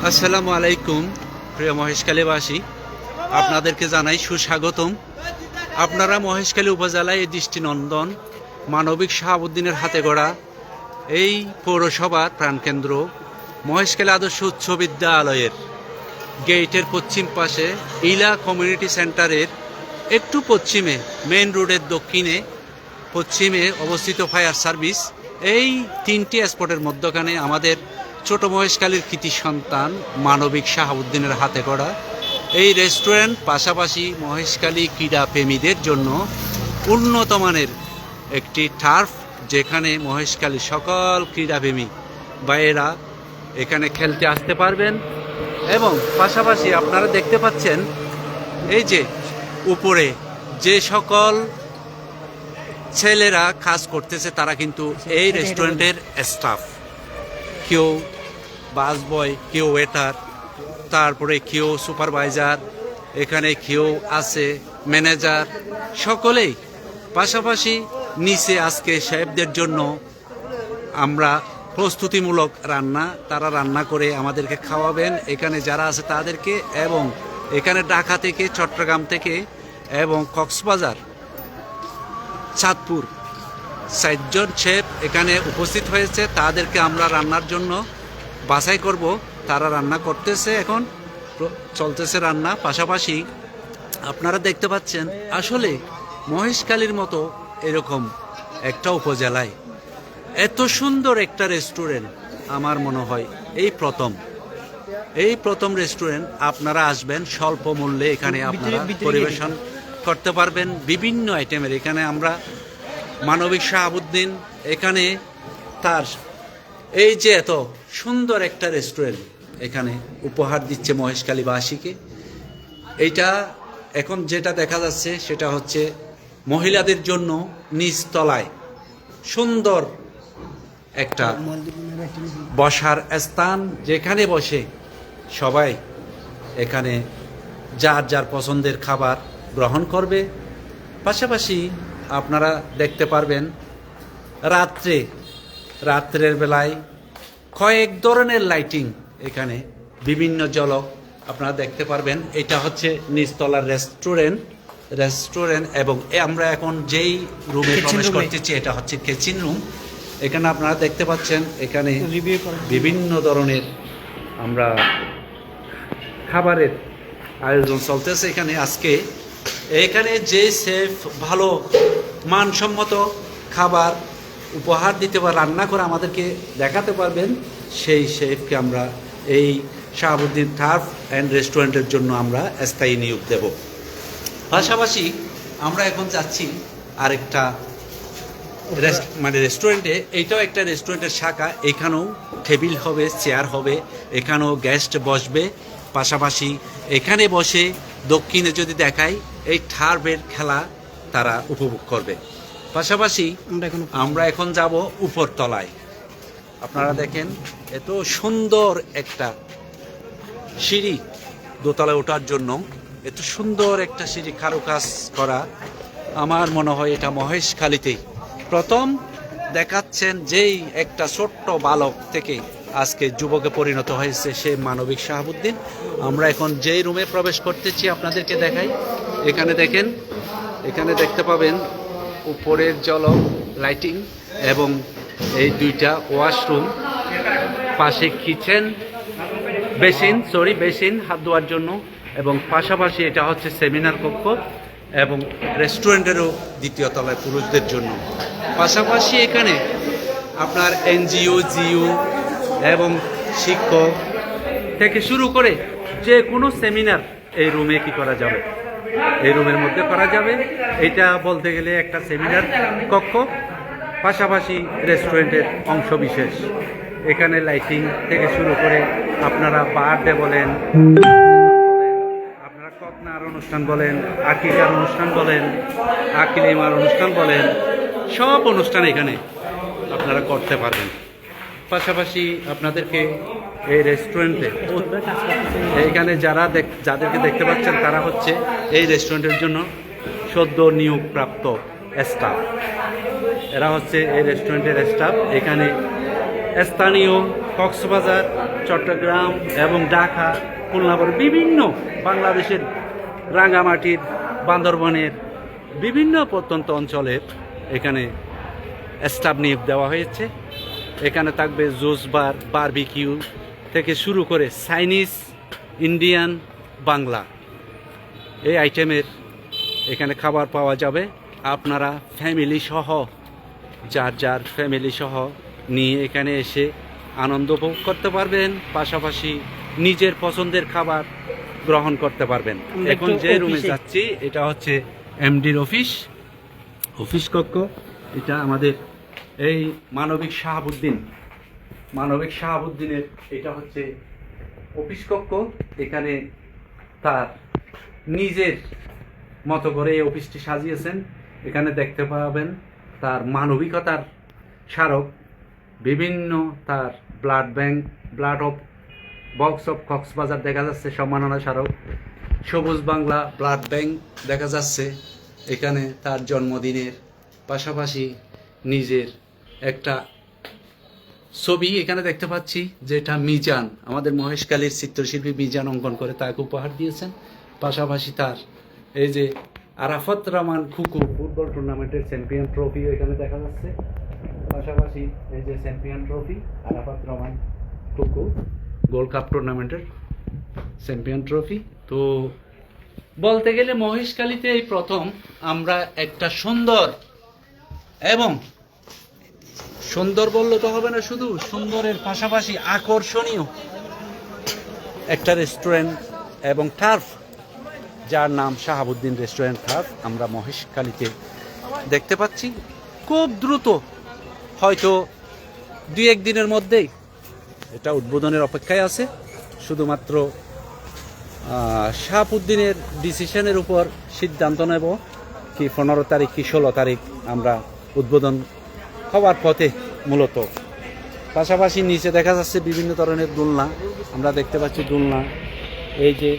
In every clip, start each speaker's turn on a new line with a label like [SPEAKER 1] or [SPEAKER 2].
[SPEAKER 1] আসসালামু আলাইকুম প্রিয় মহেশখালীবাসী, আপনাদেরকে জানাই সুস্বাগতম। আপনারা মহেশখালী উপজেলায় এই দৃষ্টিনন্দন মানবিক শাহাবুদ্দিনের হাতে গড়া এই পৌরসভার প্রাণকেন্দ্র মহেশখালী আদর্শ উচ্চ বিদ্যালয়ের গেটের পশ্চিম পাশে ইলা কমিউনিটি সেন্টারের একটু পশ্চিমে মেইন রোডের দক্ষিণে পশ্চিমে অবস্থিত ফায়ার সার্ভিস, এই তিনটি স্পটের মধ্যখানে আমাদের ছোট মহেশখালীর কৃতি সন্তান মানবিক শাহাবুদ্দিনের হাতে গড়া এই রেস্টুরেন্ট, পাশাপাশি মহেশখালী ক্রীড়া প্রেমীদের জন্য উন্নত মানের একটি টার্ফ, যেখানে মহেশখালী সকল ক্রীড়াপ্রেমী ভাইয়েরা এখানে খেলতে আসতে পারবেন। এবং পাশাপাশি আপনারা দেখতে পাচ্ছেন এই যে উপরে যে সকল ছেলেরা কাজ করতেছে তারা কিন্তু এই রেস্টুরেন্টের স্টাফ, কেউ বাস বয়, কেউ ওয়েটার, তারপরে কেউ সুপারভাইজার, এখানে কেউ আছে ম্যানেজার, সকলেই। পাশাপাশি নিচে আজকে শেফদের জন্য আমরা প্রস্তুতিমূলক রান্না, তারা রান্না করে আমাদেরকে খাওয়াবেন এখানে যারা আছে তাদেরকে। এবং এখানে ঢাকা থেকে, চট্টগ্রাম থেকে এবং কক্সবাজার, চাঁদপুর ৬০ জন শেফ এখানে উপস্থিত হয়েছে। তাদেরকে আমরা রান্নার জন্য বাছাই করব। তারা রান্না করতেছে, এখন চলতেছে রান্না। পাশাপাশি আপনারা দেখতে পাচ্ছেন আসলে মহেশখালীর মতো এরকম একটা উপজেলায় এত সুন্দর একটা রেস্টুরেন্ট আমার মনে হয় এই প্রথম রেস্টুরেন্ট। আপনারা আসবেন, স্বল্প মূল্যে এখানে আপনারা পরিবেশন করতে পারবেন বিভিন্ন আইটেমের। এখানে আমরা মানবিক শাহাবুদ্দিন এখানে তার এই যে এত সুন্দর একটা রেস্টুরেন্ট এখানে উপহার দিচ্ছে মহেশখালীবাসীকে। এইটা এখন যেটা দেখা যাচ্ছে সেটা হচ্ছে মহিলাদের জন্য নিচতলায় সুন্দর একটা বসার স্থান, যেখানে বসে সবাই এখানে যার যার পছন্দের খাবার গ্রহণ করবে। পাশাপাশি আপনারা দেখতে পারবেন রাত্রের বেলায় কয়েক ধরনের লাইটিং, এখানে বিভিন্ন ঝলক আপনারা দেখতে পারবেন। এটা হচ্ছে নিচতলার রেস্টুরেন্ট এবং আমরা এখন যেই রুমে প্রবেশ করতেছি এটা হচ্ছে কিচেন রুম। এখানে আপনারা দেখতে পাচ্ছেন এখানে বিভিন্ন ধরনের আমরা খাবারের আয়োজন চলতেছে এখানে। আজকে এখানে যে শেফ ভালো মানসম্মত খাবার উপহার দিতে বা রান্না করে আমাদেরকে দেখাতে পারবেন, সেই শেফকে আমরা এই শাহাবুদ্দিন টার্ফ অ্যান্ড রেস্টুরেন্টের জন্য আমরা স্থায়ী নিয়োগ দেব। পাশাপাশি আমরা এখন যাচ্ছি আরেকটা রেস্টুরেন্টে। এইটাও একটা রেস্টুরেন্টের শাখা। এখানেও টেবিল হবে, চেয়ার হবে, এখানেও গেস্ট বসবে। পাশাপাশি এখানে বসে দক্ষিণে যদি দেখাই এই টার্ফের খেলা তারা উপভোগ করবে। পাশাপাশি আমরা এখন যাব উপরতলায়। আপনারা দেখেন এত সুন্দর একটা সিঁড়ি, দোতলায় ওঠার জন্য এত সুন্দর একটা সিঁড়ি কারুকাজ করা। আমার মনে হয় এটা মহেশখালীতেই প্রথম দেখাচ্ছেন, যেই একটা ছোট্ট বালক থেকে আজকে যুবকে পরিণত হয়েছে সে মানবিক শাহাবুদ্দিন। আমরা এখন যেই রুমে প্রবেশ করতেছি আপনাদেরকে দেখাই। এখানে দেখেন, এখানে দেখতে পাবেন উপরের ঝলক লাইটিং এবং এই দুইটা ওয়াশরুম, পাশে কিচেন বেসিন হাত ধোয়ার জন্য, এবং পাশাপাশি এটা হচ্ছে সেমিনার কক্ষ এবং রেস্টুরেন্টেরও দ্বিতীয় তলায় পুরুষদের জন্য। পাশাপাশি এখানে আপনার এনজিও, জিও এবং শিক্ষক থেকে শুরু করে যে কোনো সেমিনার এই রুমে কি করা যাবে, এই রুমের মধ্যে করা যাবে। এটা বলতে গেলে একটা সেমিনার কক্ষ, পাশাপাশি রেস্টুরেন্টের অংশ বিশেষ। এখানে লাইটিং থেকে শুরু করে আপনারা বার্থডে বলেন, আপনারা ককনার অনুষ্ঠান বলেন, আকিকার অনুষ্ঠান বলেন, আকিলিমার অনুষ্ঠান বলেন, সব অনুষ্ঠান এখানে আপনারা করতে পারবেন। পাশাপাশি আপনাদেরকে এই রেস্টুরেন্টে এইখানে যাদেরকে দেখতে পাচ্ছেন তারা হচ্ছে এই রেস্টুরেন্টের জন্য সদ্য নিয়োগপ্রাপ্ত স্টাফ। এরা হচ্ছে এই রেস্টুরেন্টের স্টাফ। এখানে স্থানীয় কক্সবাজার, চট্টগ্রাম এবং ঢাকা, খুলনা, বিভিন্ন বাংলাদেশের রাঙ্গামাটির, বান্দরবনের বিভিন্ন প্রত্যন্ত অঞ্চলের এখানে স্টাফ নিয়োগ দেওয়া হয়েছে। এখানে থাকবে জুস বার, বারবিকিউ থেকে শুরু করে চাইনিজ, ইন্ডিয়ান, বাংলা এই আইটেমের এখানে খাবার পাওয়া যাবে। আপনারা ফ্যামিলি সহ, যার যার ফ্যামিলি সহ নিয়ে এখানে এসে আনন্দ উপভোগ করতে পারবেন, পাশাপাশি নিজের পছন্দের খাবার গ্রহণ করতে পারবেন। এখন যে রুমে যাচ্ছি এটা হচ্ছে এমডির অফিস কক্ষ। এটা আমাদের এই মানবিক শাহাবুদ্দিনের এটা হচ্ছে অফিস কক্ষ। এখানে তার নিজের মতো করে এই অফিসটি সাজিয়েছেন। এখানে দেখতে পাবেন তার মানবিকতার স্মারক, বিভিন্ন তার blood bank, blood of box of Cox's Bazar দেখা যাচ্ছে, সম্মাননা স্মারক, সবুজ বাংলা ব্লাড ব্যাংক দেখা যাচ্ছে। এখানে তার জন্মদিনের পাশাপাশি নিজের একটা ছবি এখানে দেখতে পাচ্ছি, যেটা মিজান, আমাদের মহেশখালীর চিত্রশিল্পী মিজান অঙ্কন করে তাকে উপহার দিয়েছেন। পাশাপাশি তার এই যে আরাফাত রহমান খুকু ফুটবল টুর্নামেন্টের চ্যাম্পিয়ন ট্রফি এখানে দেখা যাচ্ছে। পাশাপাশি এই যে champion trophy, Arafat Rahman Khuku gold cup টুর্নামেন্টের চ্যাম্পিয়ন ট্রফি। তো বলতে গেলে মহেশখালীতে এই প্রথম আমরা একটা সুন্দর বললে তো হবে না, শুধু সুন্দরের পাশাপাশি আকর্ষণীয় একটা রেস্টুরেন্ট এবং টার্ফ, যার নাম শাহাবুদ্দিন রেস্টুরেন্ট টার্ফ, আমরা মহেশখালীতে দেখতে পাচ্ছি। খুব দ্রুত, হয়তো 2-1 দিনের মধ্যেই এটা উদ্বোধনের অপেক্ষায় আছে। শুধুমাত্র শাহাবুদ্দিনের ডিসিশনের উপর সিদ্ধান্ত নেব কি 15 তারিখ কি 16 তারিখ আমরা উদ্বোধন হওয়ার পথে মূলত। পাশাপাশি নিচে দেখা যাচ্ছে বিভিন্ন ধরনের দোলনা, আমরা দেখতে পাচ্ছি দোলনা। এই যে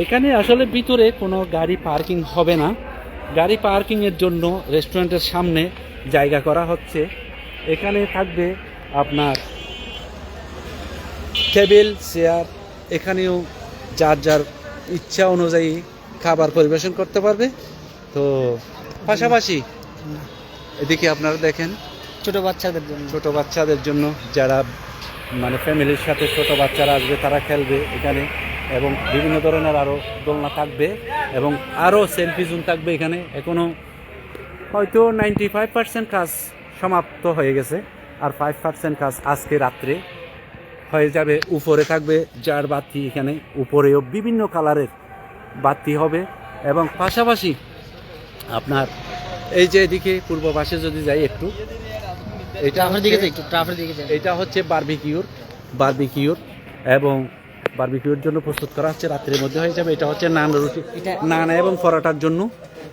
[SPEAKER 1] এখানে আসলে ভিতরে কোনো গাড়ি পার্কিং হবে না, গাড়ি পার্কিংয়ের জন্য রেস্টুরেন্টের সামনে জায়গা করা হচ্ছে। এখানে থাকবে আপনার টেবিল, চেয়ার, এখানেও যার যার ইচ্ছা অনুযায়ী খাবার পরিবেশন করতে পারবে। তো পাশাপাশি এদিকে আপনারা দেখেন
[SPEAKER 2] ছোট বাচ্চাদের জন্য
[SPEAKER 1] যারা মানে ফ্যামিলির সাথে ছোট বাচ্চারা আসবে তারা খেলবে এখানে, এবং বিভিন্ন ধরনের আরও দোলনা থাকবে এবং আরও সেলফি জোন থাকবে এখানে। এখনও হয়তো 95% কাজ সমাপ্ত হয়ে গেছে, আর 5% কাজ আজকে রাত্রে হয়ে যাবে। উপরে থাকবে জার বাতি, এখানে উপরেও বিভিন্ন কালারের বাতি হবে। এবং পাশাপাশি আপনার এই যে এদিকে পূর্ব পাশে যদি যাই একটু, এটা হচ্ছে বারবিকিউর এবং বারবিকিউর জন্য প্রস্তুত করা হচ্ছে, রাত্রের মধ্যে হয়ে যাবে। এটা হচ্ছে নান এবং পরোটার জন্য।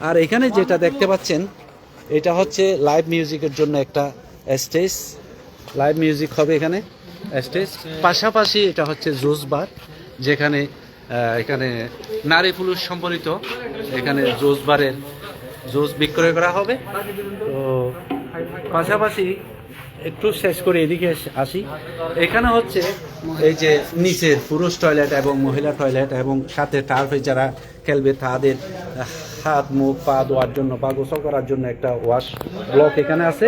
[SPEAKER 1] আর এখানে যেটা দেখতে পাচ্ছেন এটা হচ্ছে লাইভ মিউজিকের জন্য একটা স্টেজ, লাইভ মিউজিক হবে এখানে স্টেজ। পাশাপাশি এটা হচ্ছে জুস বার, যেখানে এখানে নারী পুরুষ সম্বলিত এখানে জুস বারের জুস বিক্রয় করা হবে। তো পাশাপাশি একটু শেষ করে এদিকে আসি, এখানে হচ্ছে এই যে নিচের পুরুষ টয়লেট এবং মহিলা টয়লেট, এবং সাথে টার্ফে যারা খেলবে তাদের হাত মুখ পা ধোয়ার জন্য বা গোসল করার জন্য একটা ওয়াশ ব্লক এখানে আছে।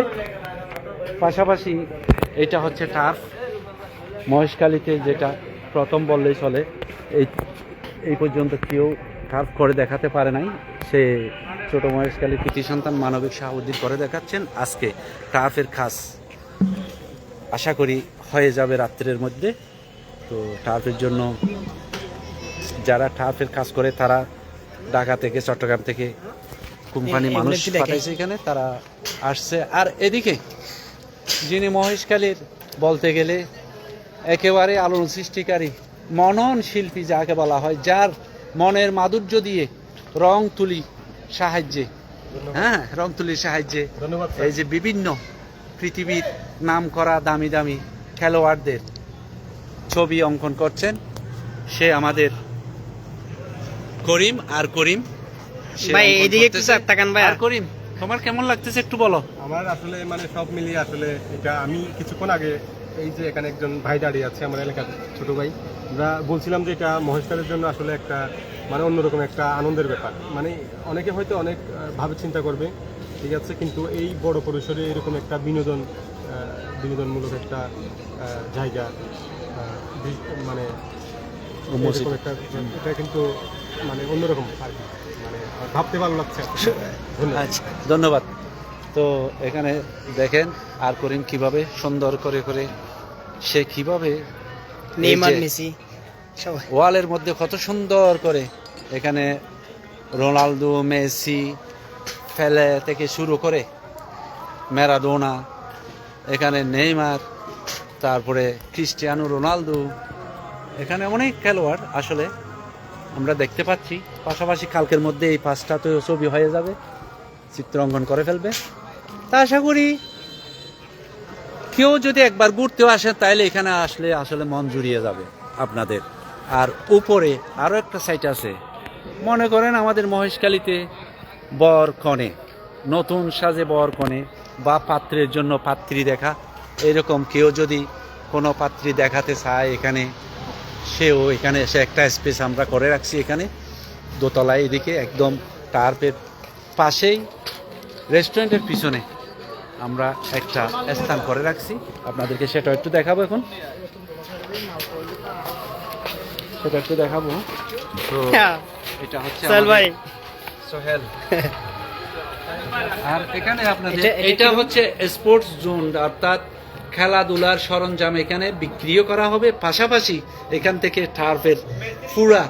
[SPEAKER 1] পাশাপাশি এটা হচ্ছে টার্ফ, মহেশখালীতে যেটা প্রথম বললেই চলে। এই পর্যন্ত কেউ টার্ফ করে দেখাতে পারে নাই, সে ছোট মহেশখালীর কৃতি সন্তান মানবিক শাহাবুদ্দিন করে দেখাচ্ছেন। আজকে টার্ফের কাজ আশা করি হয়ে যাবে রাত্রের মধ্যে। তো টার্ফের জন্য যারা টার্ফের কাজ করে তারা ঢাকা থেকে, চট্টগ্রাম থেকে কোম্পানি মানুষ পাঠাইছে এখানে, তারা আসছে। আর এদিকে যিনি মহেশখালীর বলতে গেলে একেবারে আলোড়ন সৃষ্টিকারী মনন শিল্পী যাকে বলা হয়, যার মনের মাধুর্য দিয়ে রং তুলির সাহায্যে এই যে বিভিন্ন পৃথিবীর নাম করা দামি দামি খেলোয়াড়দের ছবি অঙ্কন করছেন, সে আমাদের করিম। আর করিম
[SPEAKER 2] ভাই এইদিকে একটু তাকান ভাই।
[SPEAKER 1] আর করিম, তোমার কেমন লাগতেছে একটু বলো।
[SPEAKER 3] আমার আসলে মানে সব মিলিয়ে আসলে এটা আমি কিছুক্ষণ আগে এই যে এখানে একজন ভাই দাঁড়িয়ে আছে আমার এলাকার ছোট ভাই, আমরা বলছিলাম যে এটা মহেশখালীর জন্য আসলে একটা মানে অন্যরকম একটা আনন্দের ব্যাপার। মানে অনেকে হয়তো অনেক ভাবে চিন্তা করবে, ঠিক আছে, কিন্তু এই বড় পরিসরে এরকম একটা বিনোদনমূলক একটা জায়গা মানে এরকম একটা এটা কিন্তু মানে অন্যরকম আর কি, মানে ভাবতে ভালো লাগছে। ধন্যবাদ।
[SPEAKER 1] আচ্ছা, ধন্যবাদ। তো এখানে দেখেন আর করিম কিভাবে সুন্দর করে করে সে কিভাবে
[SPEAKER 2] নেইমার
[SPEAKER 1] এই যে
[SPEAKER 2] মেসি সবাই
[SPEAKER 1] ওয়ালের মধ্যে কত সুন্দর করে এখানে রোনালদো, মেসি, ফেলে থেকে শুরু করে ম্যারাডোনা, এখানে নেইমার, তারপরে ক্রিস্টিয়ানো রোনালদো, এখানে অনেক খেলোয়াড় আসলে আমরা দেখতে পাচ্ছি। পাশাপাশি কালকের মধ্যে এই 5টা তো ছবি হয়ে যাবে, চিত্র অঙ্কন করে ফেলবে। তা আশা করি কেউ যদি একবার ঘুরতেও আসে তাহলে এখানে আসলে আসলে মন জুড়িয়ে যাবে আপনাদের। আর উপরে আরও একটা সাইট আছে, মনে করেন আমাদের মহেশখালীতে বর কনে, নতুন সাজে বর কনে বা পাত্রের জন্য পাত্রী দেখা, এরকম কেউ যদি কোনো পাত্রী দেখাতে চায় এখানে, সেও এখানে এসে একটা স্পেস আমরা করে রাখছি এখানে দোতলায়, এদিকে একদম টার্পের পাশেই রেস্টুরেন্টের পিছনে আমরা একটা স্থান করে রাখছি। আপনাদেরকে সেটা একটু দেখাবো এখন, সেটা একটু দেখাবো। তো এটা হচ্ছে
[SPEAKER 2] চল ভাই
[SPEAKER 1] সোহেল। আর এখানে আপনাদের
[SPEAKER 2] এটা
[SPEAKER 1] এটা
[SPEAKER 2] কিরকম?
[SPEAKER 1] হচ্ছে স্পোর্টস জোন, অর্থাৎ খেলাধুলার সরঞ্জাম এখানে বিক্রিও করা হবে। পাশাপাশি এখান থেকে টার্ফের পুরা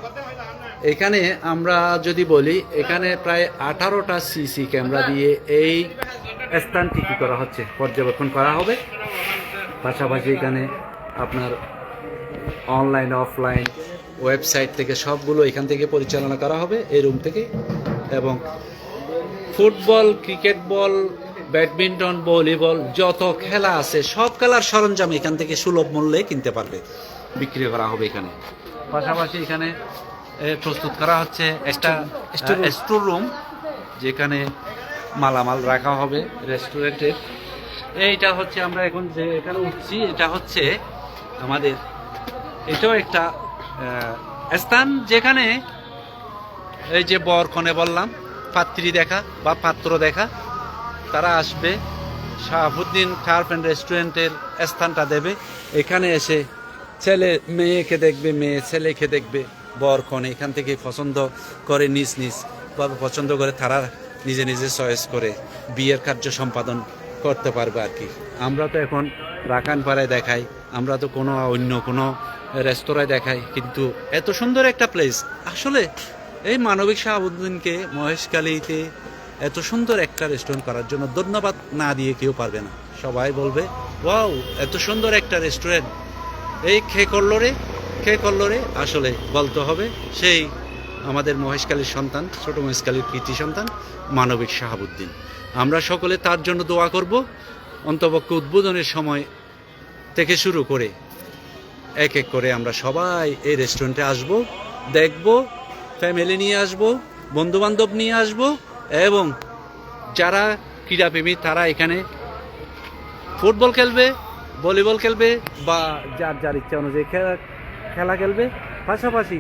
[SPEAKER 1] এখানে আমরা যদি বলি এখানে প্রায় 18টা সিসি ক্যামেরা দিয়ে এই স্থানটি কি করা হচ্ছে পর্যবেক্ষণ করা হবে। পাশাপাশি এখানে আপনার অনলাইন অফলাইন ওয়েবসাইট থেকে সবগুলো এখান থেকে পরিচালনা করা হবে এই রুম থেকে। এবং football, cricket ball, badminton, volleyball যত খেলা আছে সব খেলার সরঞ্জাম এখান থেকে সুলভ মূল্যে কিনতে পারবে, বিক্রি করা হবে এখানে। পাশাপাশি এখানে প্রস্তুত করা হচ্ছে একটা স্টোর রুম, যেখানে মালামাল রাখা হবে রেস্টুরেন্টের। এইটা হচ্ছে আমরা এখন যে এখানে উঠছি, এটা হচ্ছে আমাদের এটাও একটা স্থান যেখানে এই যে বর কনে বললাম পাত্রী দেখা বা পাত্র দেখা, তারা আসবে শাহাবুদ্দিন টার্ফ অ্যান্ড রেস্টুরেন্টের স্থানটা দেবে। এখানে এসে ছেলে মেয়েকে দেখবে, মেয়ে ছেলেকে দেখবে, বর কনে এখান থেকে পছন্দ করে নিজ নিজ ভাবে পছন্দ করে তারা নিজে নিজে চয়েস করে বিয়ের কার্য সম্পাদন করতে পারবে আর কি। আমরা তো এখন রাকানপাড়ায় দেখাই, আমরা তো কোনো অন্য কোনো রেস্তোরাঁয় দেখাই, কিন্তু এত সুন্দর একটা প্লেস আসলে এই মানবিক শাহাবুদ্দিনকে মহেশখালীতে এত সুন্দর একটা রেস্টুরেন্ট করার জন্য ধন্যবাদ না দিয়ে কেউ পারবে না। সবাই বলবে ওয়াও এত সুন্দর একটা রেস্টুরেন্ট, এই কে করলো রে আসলে বলতে হবে সেই আমাদের মহেশখালীর সন্তান, ছোট মহেশখালীর কৃতি সন্তান মানবিক শাহাবুদ্দিন। আমরা সকলে তার জন্য দোয়া করব। অন্তপক্ষে উদ্বোধনের সময় থেকে শুরু করে এক এক করে আমরা সবাই এই রেস্টুরেন্টে আসব, দেখব, ফ্যামিলি নিয়ে আসব, বন্ধুবান্ধব নিয়ে আসব, এবং যারা ক্রীড়াপ্রেমী তারা এখানে ফুটবল খেলবে, ভলিবল খেলবে বা যার যার ইচ্ছা অনুযায়ী খেলা খেলবে। পাশাপাশি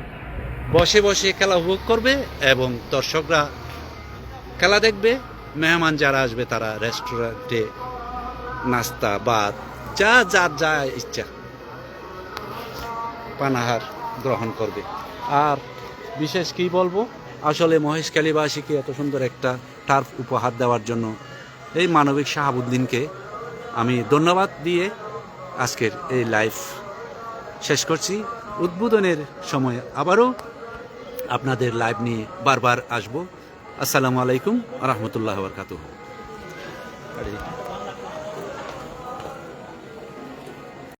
[SPEAKER 1] বসে বসে খেলা উপভোগ করবে এবং দর্শকরা খেলা দেখবে। মেহমান যারা আসবে তারা রেস্টুরেন্টে নাস্তা বা যা ইচ্ছা পানাহার গ্রহণ করবে। আর বিশেষ কি বলবো, আসলে মহেশখালীবাসীকে এত সুন্দর একটা টার্ফ উপহার দেওয়ার জন্য এই মানবিক শাহাবুদ্দিনকে আমি ধন্যবাদ দিয়ে আজকের এই লাইভ শেষ করছি। উদ্বোধনের সময় আবারও আপনাদের লাইভ নিয়ে বারবার আসবো। আসসালামু আলাইকুম ওয়া রাহমাতুল্লাহি ওয়া বারাকাতুহু।